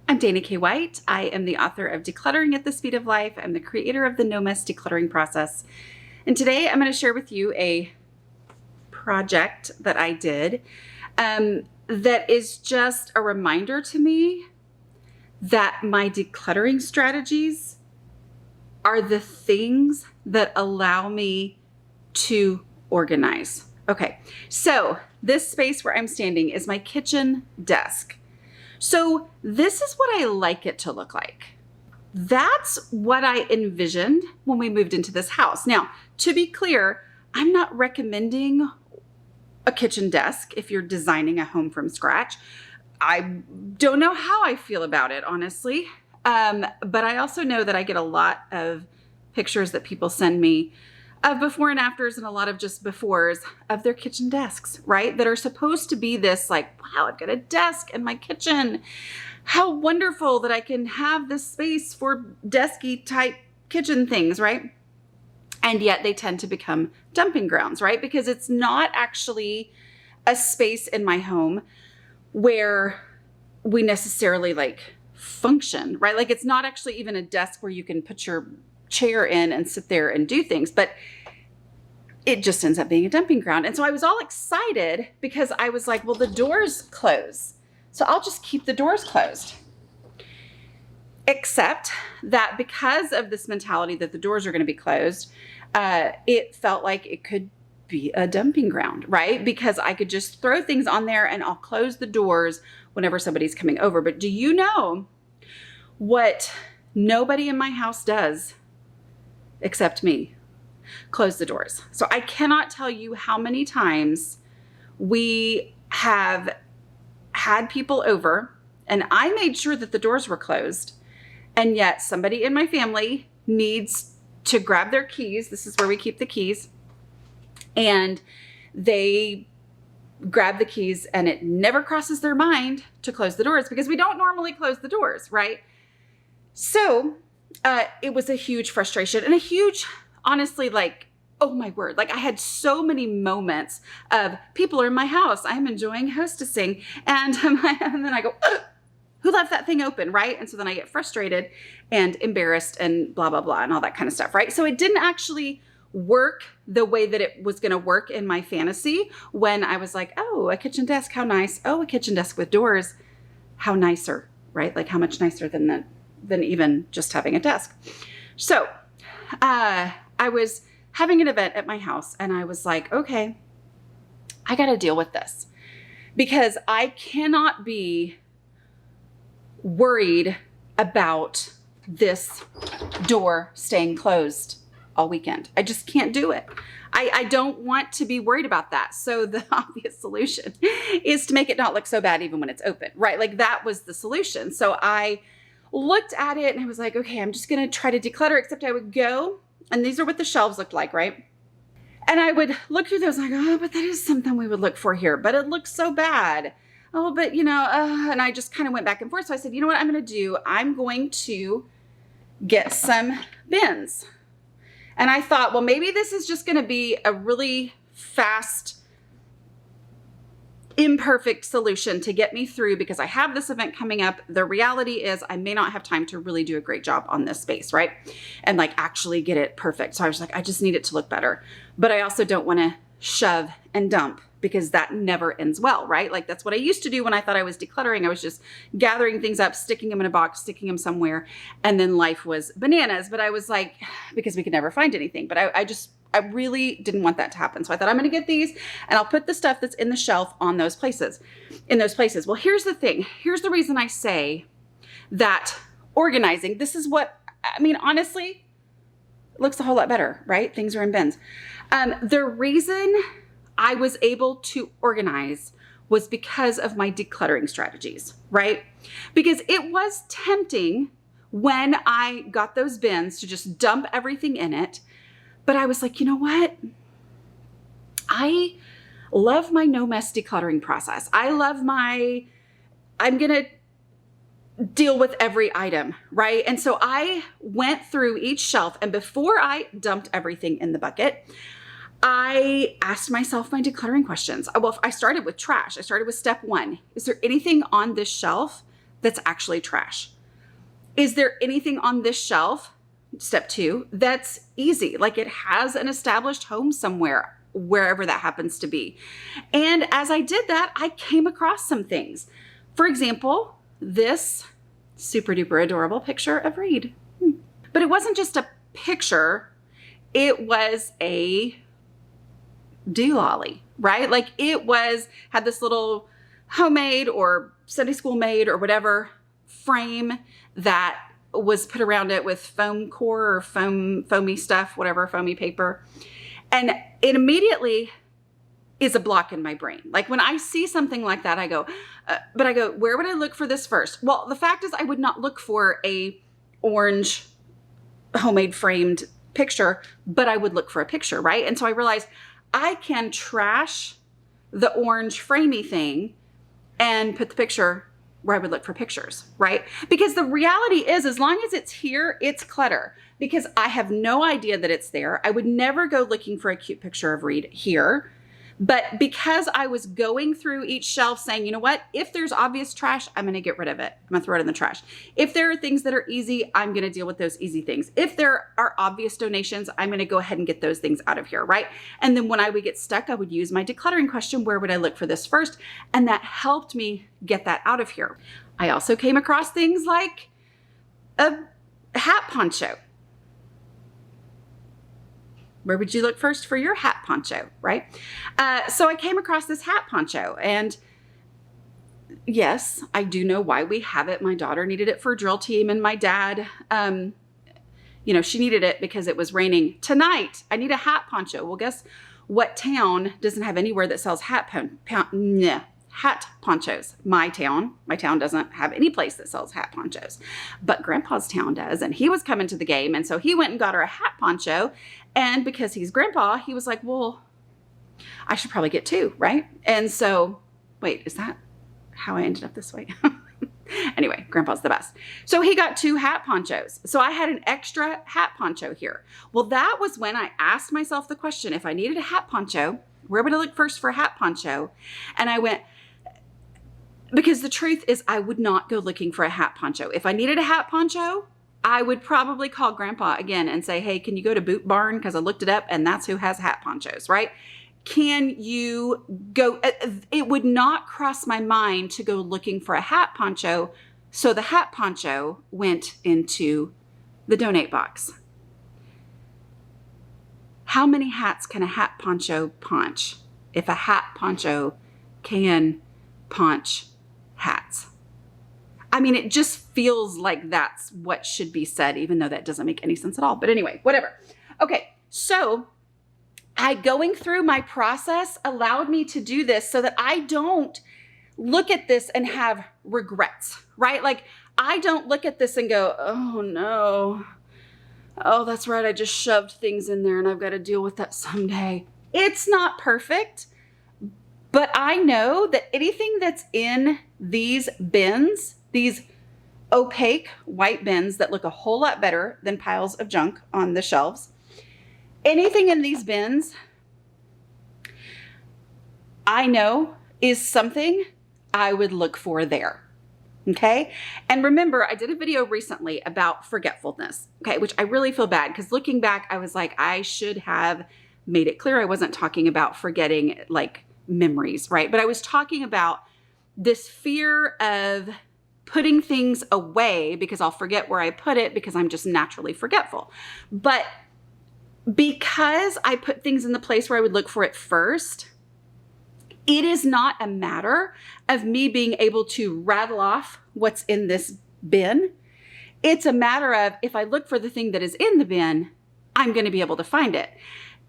I'm Dana K. White. I am the author of Decluttering at the Speed of Life. I'm the creator of the No Mess Decluttering process. And today I'm going to share with you a project that I did that is just a reminder to me that my decluttering strategies are the things that allow me to organize. Okay, so this space where I'm standing is my kitchen desk. So this is what I like it to look like. That's what I envisioned when we moved into this house. Now, to be clear, I'm not recommending a kitchen desk if you're designing a home from scratch. I don't know how I feel about it, honestly. But I also know that I get a lot of pictures that people send me of before and afters and a lot of just befores of their kitchen desks, right? That are supposed to be this like, wow, I've got a desk in my kitchen. How wonderful that I can have this space for desky type kitchen things, right? And yet they tend to become dumping grounds, right? Because it's not actually a space in my home where we necessarily like function, right? Like it's not actually even a desk where you can put your chair in and sit there and do things, but it just ends up being a dumping ground. And so I was all excited because I was like, well, the doors close, so I'll just keep the doors closed. Except that because of this mentality that the doors are going to be closed, it felt like it could be a dumping ground, right? Because I could just throw things on there and I'll close the doors whenever somebody's coming over. But do you know what nobody in my house does except me? Close the doors. So I cannot tell you how many times we have had people over and I made sure that the doors were closed, and yet somebody in my family needs to grab their keys. This is where we keep the keys. And they grab the keys and it never crosses their mind to close the doors because we don't normally close the doors, right? So it was a huge frustration and a huge, honestly, like, oh my word. Like I had so many moments of people are in my house. I'm enjoying hostessing. And then I go, ugh, who left that thing open, right? And so then I get frustrated and embarrassed and blah, blah, blah, and all that kind of stuff, right? So it didn't actually work the way that it was going to work in my fantasy when I was like, oh, a kitchen desk, how nice. Oh, a kitchen desk with doors, how nicer, right? Like how much nicer than even just having a desk. So I was having an event at my house and I was like, okay, I got to deal with this because I cannot be worried about this door staying closed all weekend. I just can't do it. I don't want to be worried about that. So the obvious solution is to make it not look so bad even when it's open, right? Like that was the solution. So I looked at it and I was like, okay, I'm just going to try to declutter, except I would go, and these are what the shelves looked like, right? And I would look through those like, oh, but that is something we would look for here, but it looks so bad. Oh, but you know, and I just kind of went back and forth. So I said, you know what I'm going to do? I'm going to get some bins. And I thought, well, maybe this is just going to be a really fast, imperfect solution to get me through because I have this event coming up. The reality is I may not have time to really do a great job on this space, right? And like actually get it perfect. So I was like, I just need it to look better. But I also don't want to shove and dump because that never ends well, right? Like that's what I used to do when I thought I was decluttering. I was just gathering things up, sticking them in a box, sticking them somewhere, and then life was bananas. But I was like, because we could never find anything. But I really didn't want that to happen. So I thought I'm going to get these and I'll put the stuff that's in the shelf on those places, in those places. Well, here's the thing. Here's the reason I say that organizing, this is what, I mean, honestly, it looks a whole lot better, right? Things are in bins. The reason I was able to organize was because of my decluttering strategies, right? Because it was tempting when I got those bins to just dump everything in it. But I was like, you know what? I love my no mess decluttering process. I'm going to deal with every item, right? And so I went through each shelf, and before I dumped everything in the bucket, I asked myself my decluttering questions. Well, I started with trash. I started with step one. Is there anything on this shelf that's actually trash? Is there anything on this shelf, step 2, that's easy? Like it has an established home somewhere, wherever that happens to be. And as I did that, I came across some things. For example, this super duper adorable picture of Reed. But it wasn't just a picture, it was a doololly, right? Like it had this little homemade or Sunday school made or whatever frame that was put around it with foam core or foamy stuff, whatever, foamy paper. And it immediately is a block in my brain. Like when I see something like that, I go, where would I look for this first? Well, the fact is I would not look for a orange homemade framed picture, but I would look for a picture, right? And so I realized I can trash the orange framey thing and put the picture where I would look for pictures, right? Because the reality is, as long as it's here, it's clutter, because I have no idea that it's there. I would never go looking for a cute picture of Reed here. But because I was going through each shelf saying, you know what, if there's obvious trash, I'm going to get rid of it. I'm going to throw it in the trash. If there are things that are easy, I'm going to deal with those easy things. If there are obvious donations, I'm going to go ahead and get those things out of here, right? And then when I would get stuck, I would use my decluttering question, where would I look for this first? And that helped me get that out of here. I also came across things like a hat poncho. Where would you look first for your hat poncho, right? So I came across this hat poncho, and yes, I do know why we have it. My daughter needed it for drill team, and my dad, she needed it because it was raining. Tonight, I need a hat poncho. Well, guess what town doesn't have anywhere that sells hat ponchos? My town doesn't have any place that sells hat ponchos, but Grandpa's town does. And he was coming to the game. And so he went and got her a hat poncho. And because he's Grandpa, he was like, well, I should probably get 2, right? And so, wait, is that how I ended up this way? Anyway, Grandpa's the best. So he got 2 hat ponchos. So I had an extra hat poncho here. Well, that was when I asked myself the question, if I needed a hat poncho, where would I look first for a hat poncho? And I went, because the truth is I would not go looking for a hat poncho. If I needed a hat poncho, I would probably call Grandpa again and say, hey, can you go to Boot Barn? Because I looked it up and that's who has hat ponchos, right? Can you go? It would not cross my mind to go looking for a hat poncho. So the hat poncho went into the donate box. How many hats can a hat poncho punch if a hat poncho can punch hats? I mean, it just feels like that's what should be said, even though that doesn't make any sense at all. But anyway, whatever. Okay, so going through my process allowed me to do this so that I don't look at this and have regrets, right? Like I don't look at this and go, oh no, oh, that's right, I just shoved things in there and I've got to deal with that someday. It's not perfect, but I know that anything that's in these bins, these opaque white bins that look a whole lot better than piles of junk on the shelves, anything in these bins, I know is something I would look for there. Okay. And remember, I did a video recently about forgetfulness. Okay. Which I really feel bad because looking back, I was like, I should have made it clear I wasn't talking about forgetting like memories, right? But I was talking about this fear of putting things away because I'll forget where I put it because I'm just naturally forgetful. But because I put things in the place where I would look for it first, it is not a matter of me being able to rattle off what's in this bin. It's a matter of if I look for the thing that is in the bin, I'm going to be able to find it.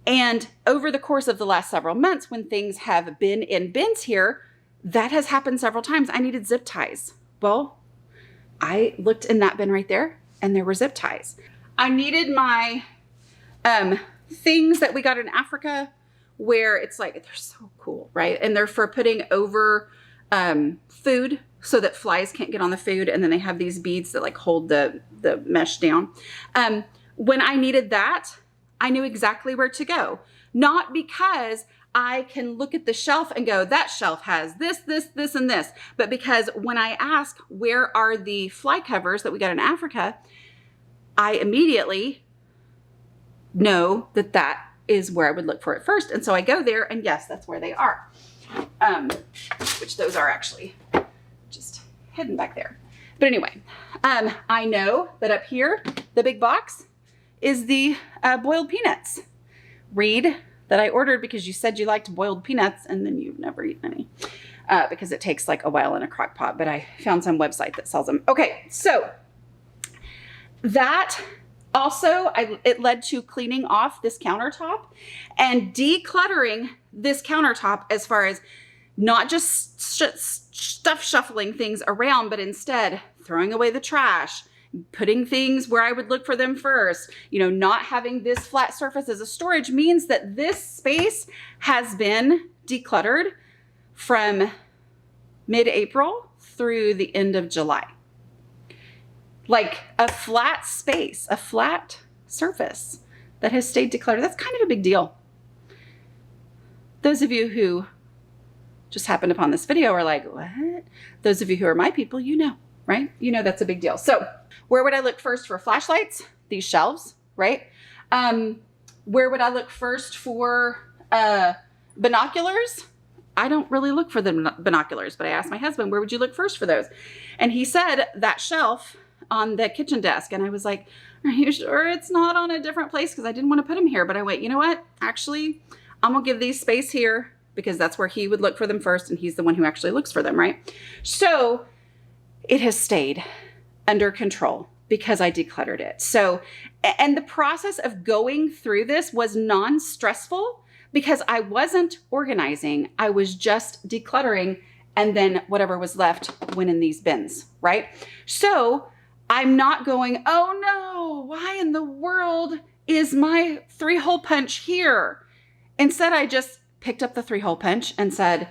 And over the course of the last several months, when things have been in bins here, that has happened several times. I needed zip ties. Well, I looked in that bin right there and there were zip ties. I needed my things that we got in Africa where it's like, they're so cool, right? And they're for putting over food so that flies can't get on the food. And then they have these beads that like hold the mesh down. When I needed that, I knew exactly where to go. Not because I can look at the shelf and go, that shelf has this, this, this, and this. But because when I ask, where are the fly covers that we got in Africa, I immediately know that that is where I would look for it first. And so I go there and yes, that's where they are. Which those are actually just hidden back there. But anyway, I know that up here, the big box is the boiled peanuts. Read that I ordered because you said you liked boiled peanuts and then you've never eaten any because it takes like a while in a crock pot, but I found some website that sells them. Okay, so that also, it led to cleaning off this countertop and decluttering this countertop as far as not just stuff shuffling things around, but instead throwing away the trash, putting things where I would look for them first. You know, not having this flat surface as a storage means that this space has been decluttered from mid-April through the end of July. Like a flat space, a flat surface that has stayed decluttered. That's kind of a big deal. Those of you who just happened upon this video are like, what? Those of you who are my people, you know, right? You know that's a big deal. So where would I look first for flashlights? These shelves, right? Where would I look first for binoculars? I don't really look for the binoculars, but I asked my husband, where would you look first for those? And he said that shelf on the kitchen desk. And I was like, are you sure it's not on a different place? Because I didn't want to put them here. But I went, you know what? Actually, I'm going to give these space here because that's where he would look for them first. And he's the one who actually looks for them, right? So it has stayed under control because I decluttered it. So, and the process of going through this was non-stressful because I wasn't organizing. I was just decluttering. And then whatever was left went in these bins, right? So I'm not going, oh no, why in the world is my 3-hole punch here? Instead, I just picked up the 3-hole punch and said,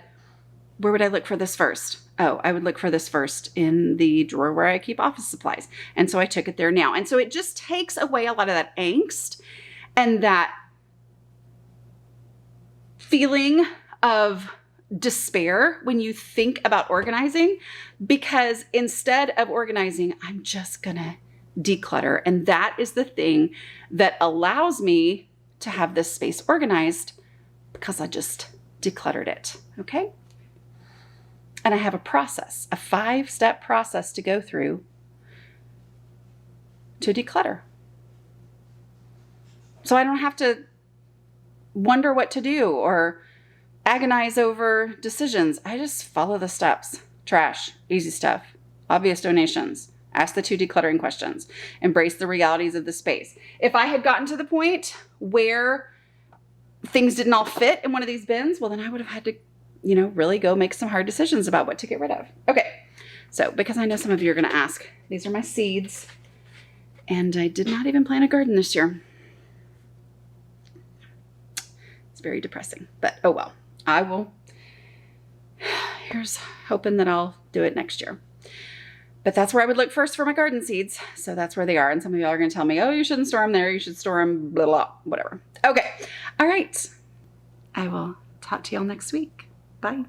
where would I look for this first? Oh, I would look for this first in the drawer where I keep office supplies. And so I took it there now. And so it just takes away a lot of that angst and that feeling of despair when you think about organizing, because instead of organizing, I'm just gonna declutter. And that is the thing that allows me to have this space organized because I just decluttered it, okay? And I have a process, a 5-step process to go through to declutter. So I don't have to wonder what to do or agonize over decisions. I just follow the steps. Trash, easy stuff, obvious donations, ask the 2 decluttering questions, embrace the realities of the space. If I had gotten to the point where things didn't all fit in one of these bins, well, then I would have had to, you know, really go make some hard decisions about what to get rid of. Okay, so because I know some of you are going to ask, these are my seeds, and I did not even plant a garden this year. It's very depressing, but oh well. I will, here's hoping that I'll do it next year. But that's where I would look first for my garden seeds. So that's where they are. And some of y'all are going to tell me, oh, you shouldn't store them there. You should store them, blah, blah, whatever. Okay. All right. I will talk to y'all next week. Bye.